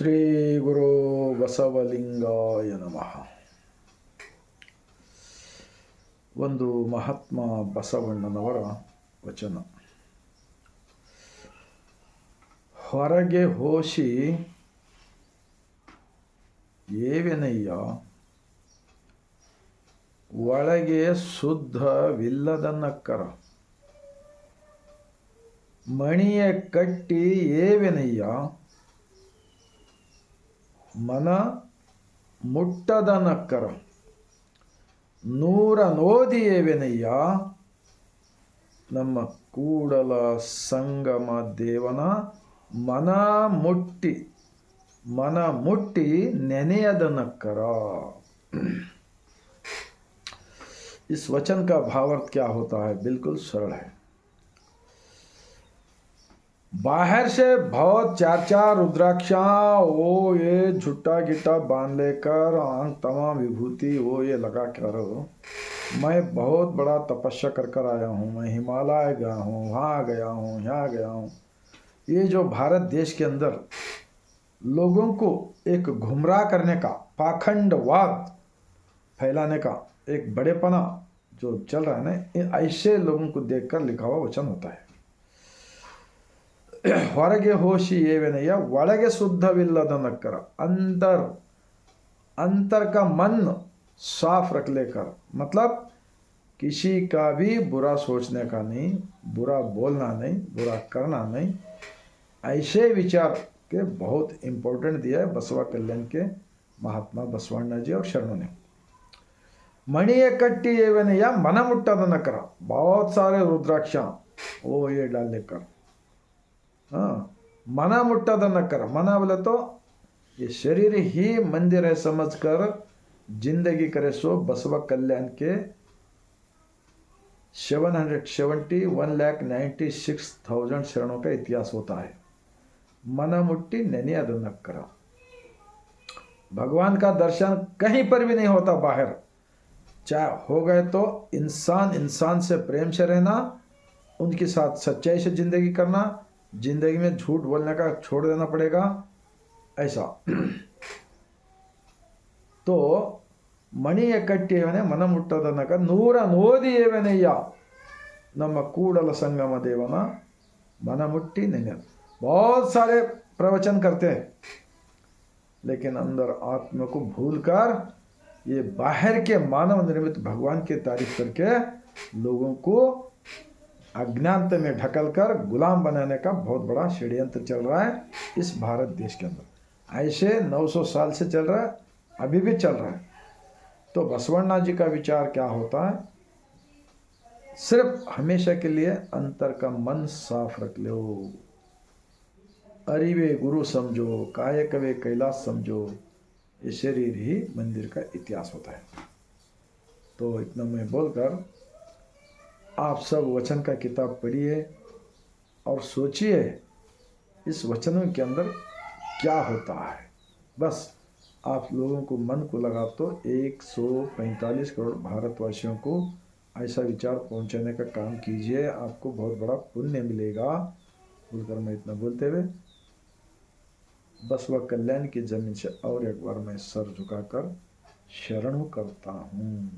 ಶ್ರೀ ಗುರು ಬಸವಲಿಂಗಾಯ ನಮಃ. ಒಂದು ಮಹಾತ್ಮ ಬಸವಣ್ಣನವರ ವಚನ. ಹೊರಗೆ ಹೋಸಿ ಏವೆನಯ್ಯ, ಒಳಗೆ ಶುದ್ಧವಿಲ್ಲದನ್ನಕ್ಕರ. ಮಣಿಯ ಕಟ್ಟಿ ಏವೆನಯ್ಯ, ಮನ ಮುಟ್ಟದನಕ್ಕರ. ನೂರ ನೋದಿಯೇವೆನಯ್ಯ, ನಮ್ಮ ಕೂಡಲ ಸಂಗಮ ದೇವನ ಮನ ಮುಟ್ಟಿ ನೆನೆಯದನಕ್ಕರ. इस वचन का भावार्थ क्या होता है? बिल्कुल सरल है. बाहर से बहुत चार रुद्राक्षा वो ये झुट्टा गिट्टा बांध लेकर आंख तमाम विभूति वो ये लगा कर मैं बहुत बड़ा तपस्या कर आया हूँ, मैं हिमालय गया हूँ, वहाँ गया हूँ, यहाँ गया हूँ. ये जो भारत देश के अंदर लोगों को एक गुमराह करने का, पाखंडवाद फैलाने का एक बड़ेपना जो चल रहा है ना, ऐसे लोगों को देखकर लिखा हुआ वचन होता है. ಹೊರಗೆ ಹೋಸಿ ಏವೆನಯ್ಯ, ಒಳಗೆ शुद्धविಲ್ಲದನಕ್ಕರ. अंदर का मन साफ रख लेकर, मतलब किसी का भी बुरा सोचने का नहीं, बुरा बोलना नहीं, बुरा करना नहीं. ऐसे विचार के बहुत इम्पोर्टेंट दिया है बसवा कल्याण के महात्मा बसवಣ್ಣ जी और शरणों ने. मणिये कट्टी एवेनಯ್ಯ, मन मुट्टदनकर. बहुत सारे रुद्राक्षा वो ये डाल लेकर, हाँ, मना मुट्टदनकर. मना बोले तो ये शरीर ही मंदिर है समझकर जिंदगी करे. सो बसवा कल्याण के 1,96,000 शरणों का इतिहास होता है. मन मुट्टी नेनेयदनक्कर. भगवान का दर्शन कहीं पर भी नहीं होता बाहर. चाहे हो गए तो इंसान से प्रेम से रहना, उनके साथ सच्चाई से जिंदगी करना, जिंदगी में झूठ बोलने का छोड़ देना पड़ेगा, ऐसा. तो ಮಣಿಯ ಕಟ್ಟಿಯವನೇ ಮನ ಮುಟ್ಟದನಕ. ನೂರ ನೋದಿಯೇವೆನಯ್ಯ, ನಮ್ಮ ಕೂಡಲ संगम देवना मन मुट्टी नहीं. बहुत सारे प्रवचन करते हैं, लेकिन अंदर आत्मा को भूलकर ये बाहर के मानव निर्मित भगवान की तारीफ करके लोगों को अज्ञानता में ढकलकर गुलाम बनाने का बहुत बड़ा षड्यंत्र चल रहा है इस भारत देश के अंदर. ऐसे 900 साल से चल रहा है, अभी भी चल रहा है. तो बसवಣ್ಣ जी का विचार क्या होता है? सिर्फ हमेशा के लिए अंतर का मन साफ रख लो. अरिवे गुरु समझो, कायकवे कैलाश समझो. ये शरीर ही मंदिर का इतिहास होता है. तो इतना मैं बोलकर आप सब वचन का किताब पढ़िए और सोचिए इस वचनों के अंदर क्या होता है. बस आप लोगों को मन को लगा तो 145 करोड़ भारतवासियों को ऐसा विचार पहुंचाने का काम कीजिए, आपको बहुत बड़ा पुण्य मिलेगा. बोलकर मैं इतना बोलते हुए बसवा कल्याण की जमीन से और एक बार मैं सर झुकाकर शरणु करता हूँ.